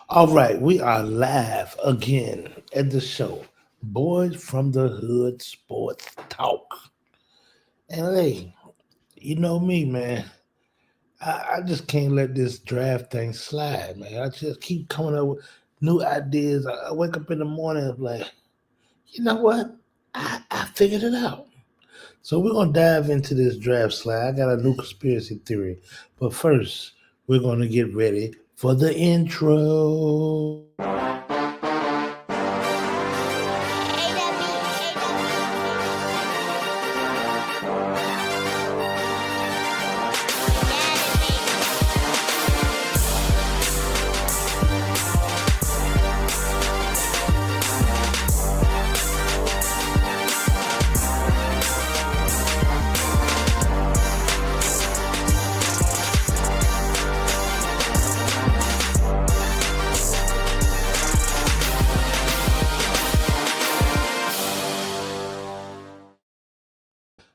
All right, we are live again at the show. Boys from the Hood Sports Talk. And hey, you know me, man. I just can't let this draft thing slide, man. I just keep coming up with new ideas. I wake up in the morning and I'm like, you know what? I figured it out. So we're gonna dive into this draft slide. I got a new conspiracy theory. But first, we're gonna get ready for the intro.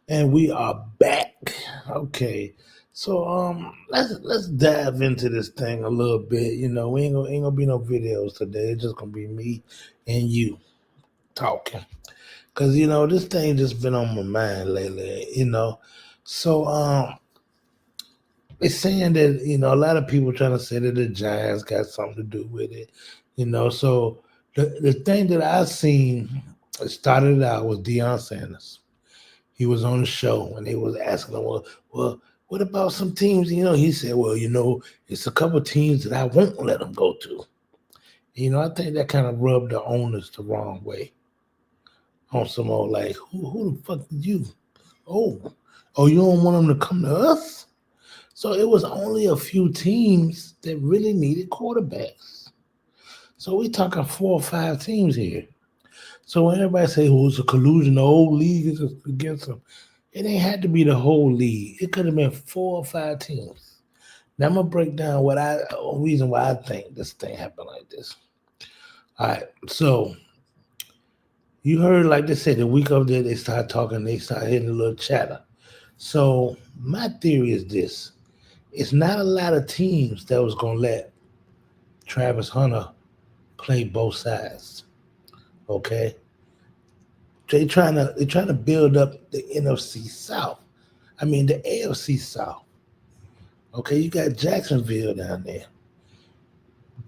And we are back. Okay. So let's dive into this thing a little bit. You know, we ain't gonna be no videos today. It's just gonna be me and you talking. Cause you know, this thing just been on my mind lately, you know. So it's saying that, you know, a lot of people trying to say that the Giants got something to do with it, you know. So the thing that I seen started out was Deion Sanders. He was on the show and they was asking him, well, what about some teams? You know, he said, well, you know, it's a couple teams that I won't let them go to. You know, I think that kind of rubbed the owners the wrong way. On some old like, who the fuck did you? Oh, oh, you don't want them to come to us? So it was only a few teams that really needed quarterbacks. So we talking 4 or 5 teams here. So when everybody say, "Oh, it's a collusion," the whole league is against them. It ain't had to be the whole league. It could have been 4 or 5 teams. Now I'm gonna break down what I a reason why I think this thing happened like this. All right, so you heard, like they said, the week of there they start talking, they start hitting a little chatter. So my theory is this: it's not a lot of teams that was gonna let Travis Hunter play both sides. Okay, they trying to build up the NFC South. I mean the AFC South. Okay, you got Jacksonville down there.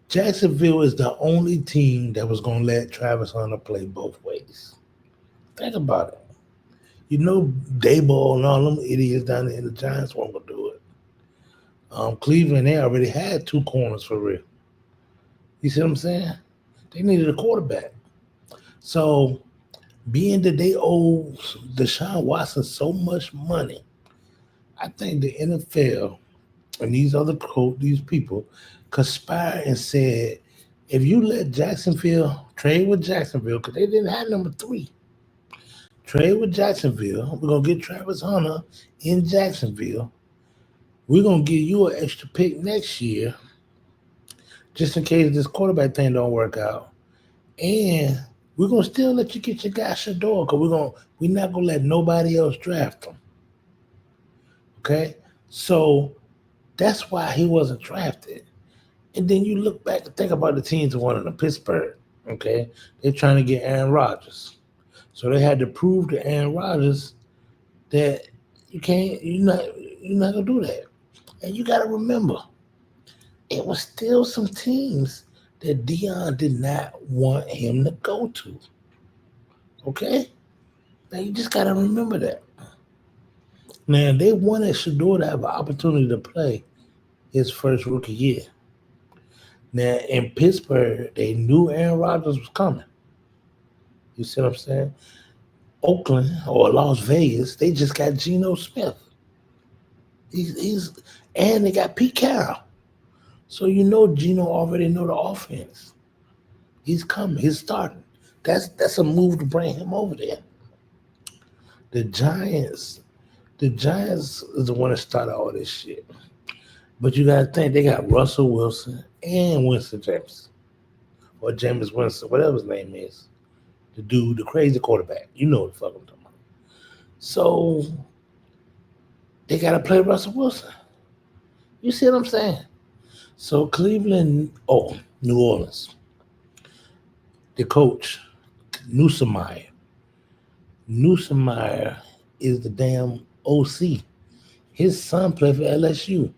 Jacksonville is the only team that was going to let Travis Hunter play both ways. Think about it. You know, Dayball and all them idiots down there in the Giants won't go do it. Cleveland, they already had 2 corners for real. You see what I'm saying? They needed a quarterback. So, being that they owe Deshaun Watson so much money, I think the NFL and these people conspired and said, if you let Jacksonville trade with Jacksonville, because they didn't have number 3, trade with Jacksonville. We're gonna get Travis Hunter in Jacksonville. We're gonna give you an extra pick next year, just in case this quarterback thing don't work out. And we're gonna still let you get your guy Shedeur, because we're not gonna let nobody else draft him. Okay? So that's why he wasn't drafted. And then you look back and think about the teams that wanted them. Pittsburgh, okay? They're trying to get Aaron Rodgers. So they had to prove to Aaron Rodgers that you're not gonna do that. And you gotta remember, it was still some teams that Dion did not want him to go to. Okay? Now you just gotta remember that. Now they wanted Shador to have an opportunity to play his first rookie year. Now in Pittsburgh, they knew Aaron Rodgers was coming. You see what I'm saying? Oakland or Las Vegas, they just got Geno Smith. He's and they got Pete Carroll. So you know Geno already know the offense. He's coming. He's starting. That's a move to bring him over there. The Giants, the Giants is the one that started all this shit. But you gotta think they got Russell Wilson and Winston James or James Winston, whatever his name is. The dude, the crazy quarterback. You know what the fuck I'm talking about. So they gotta play Russell Wilson. You see what I'm saying? So Cleveland. Oh, New Orleans. The coach, Newsomeyer. Newsomeyer is the damn OC. His son played for LSU.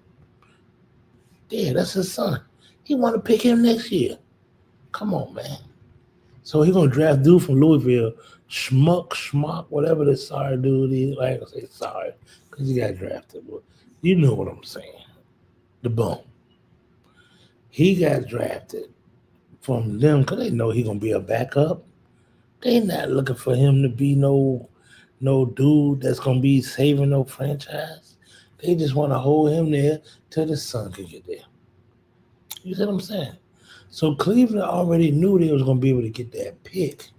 Yeah, that's his son. He want to pick him next year. Come on, man. So he gonna draft dude from Louisville, schmuck, whatever this sorry dude is. I ain't gonna say sorry, because he got drafted. But you know what I'm saying. The bum. He got drafted from them because they know he gonna be a backup. They not looking for him to be no dude that's gonna be saving no franchise. They just want to hold him there till the son can get there. You see what I'm saying? So Cleveland already knew they was gonna be able to get that pick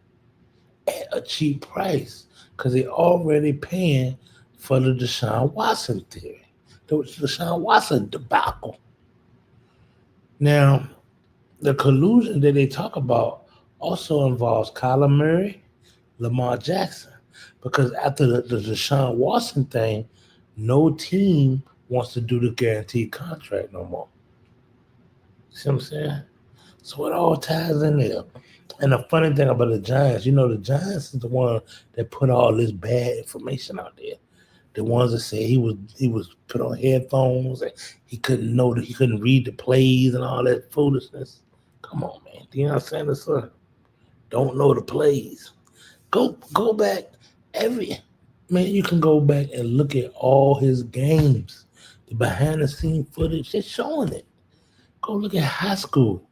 at a cheap price because they already paying for the Deshaun Watson theory, the Deshaun Watson debacle. Now, the collusion that they talk about also involves Kyler Murray, Lamar Jackson, because after the Deshaun Watson thing, no team wants to do the guaranteed contract no more. See what I'm saying? So it all ties in there. And the funny thing about the Giants, the Giants is the one that put all this bad information out there. The ones that said he was put on headphones and he couldn't read the plays and all that foolishness. Come on, man. Deion Sanders son don't know the plays. Go back every man. You can go back and look at all his games, the behind the scene footage. They're showing it. Go look at high school.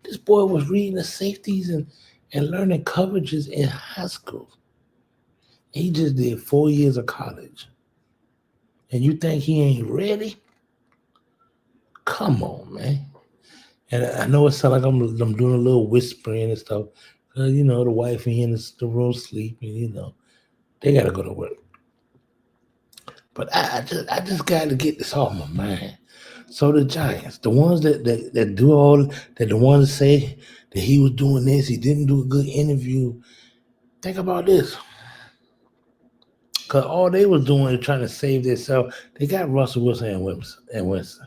This boy was reading the safeties and learning coverages in high school. He just did 4 years of college. And you think he ain't ready? Come on, man. And I know it sounds like I'm doing a little whispering and stuff. The wife and the room sleeping, they gotta go to work. But I just gotta get this off my mind. So the Giants, the ones that do all that, the ones that say that he was doing this, he didn't do a good interview. Think about this. Cause all they was doing is trying to save themselves. They got Russell Wilson and Winston.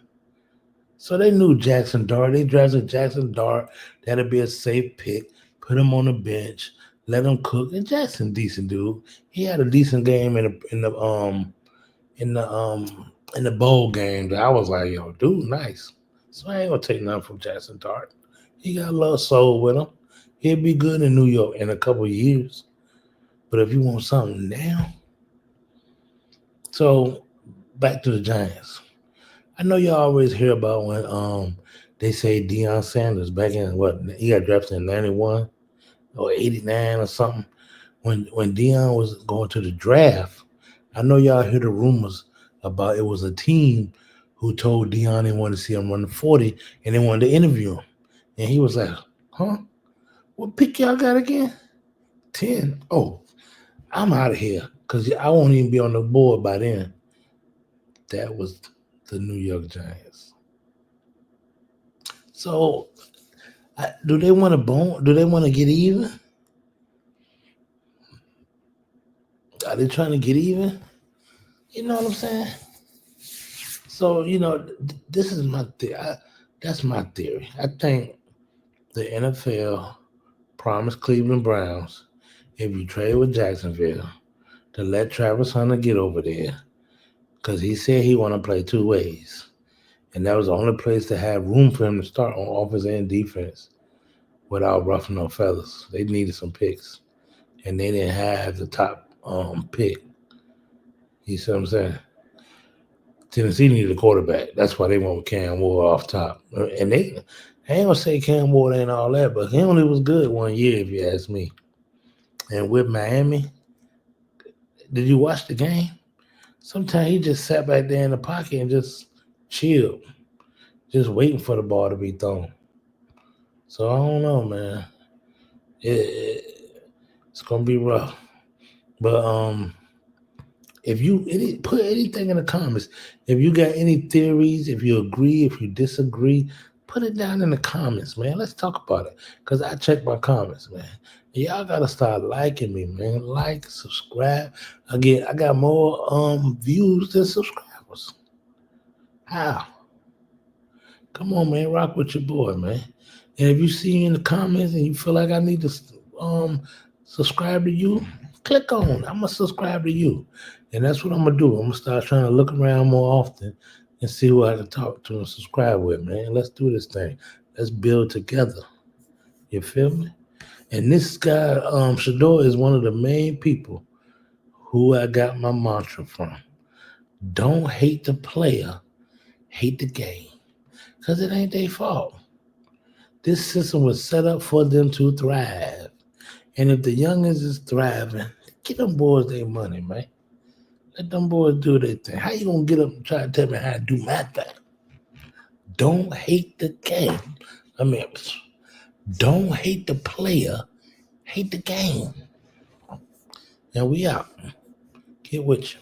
So they knew Jackson Dart. They drafted Jackson Dart. That'd be a safe pick. Put him on the bench. Let him cook. And Jackson, decent dude. He had a decent game in the in the bowl game. That I was like, yo, dude, nice. So I ain't gonna take nothing from Jackson Dart. He got a little soul with him. He'll be good in New York in a couple of years. But if you want something now, so back to the Giants. I know y'all always hear about when they say Deion Sanders back in what he got drafted in 91 or 89 or something. When Deion was going to the draft, I know y'all hear the rumors about it was a team who told Deion they wanted to see him run the 40 and they wanted to interview him. And he was like, huh? What pick y'all got again? 10. Oh, I'm out of here. Because I won't even be on the board by then. That was the New York Giants. So, do they want to bone? Do they want to get even? Are they trying to get even? You know what I'm saying? So, this is my theory. That's my theory. I think the NFL promised Cleveland Browns if you trade with Jacksonville to let Travis Hunter get over there because he said he want to play two ways. And that was the only place to have room for him to start on offense and defense without ruffling no feathers. They needed some picks. And they didn't have the top pick. You see what I'm saying? Tennessee needed a quarterback. That's why they went with Cam Ward off top. And I ain't gonna say Cam Ward ain't all that, but he only was good 1 year, if you ask me. And with Miami, did you watch the game? Sometimes he just sat back there in the pocket and just chilled, just waiting for the ball to be thrown. So I don't know, man. It's gonna be rough. But if you put anything in the comments, if you got any theories, if you agree, if you disagree, put it down in the comments, man. Let's talk about it. Cause I check my comments, man. Y'all gotta start liking me, man. Like, subscribe. Again, I got more views than subscribers. How? Come on, man, rock with your boy, man. And if you see me in the comments and you feel like I need to subscribe to you, click on it. I'm gonna subscribe to you, and that's what I'm gonna do. I'm gonna start trying to look around more often and see who I can talk to and subscribe with, man. Let's do this thing. Let's build together. You feel me? And this guy, Shedeur, is one of the main people who I got my mantra from. Don't hate the player, hate the game. Because it ain't their fault. This system was set up for them to thrive. And if the youngins is thriving, get them boys their money, man. Let them boys do their thing. How you gonna get up and try to tell me how to do my thing? Don't hate the game. I mean, don't hate the player, hate the game. And we out. Get with you.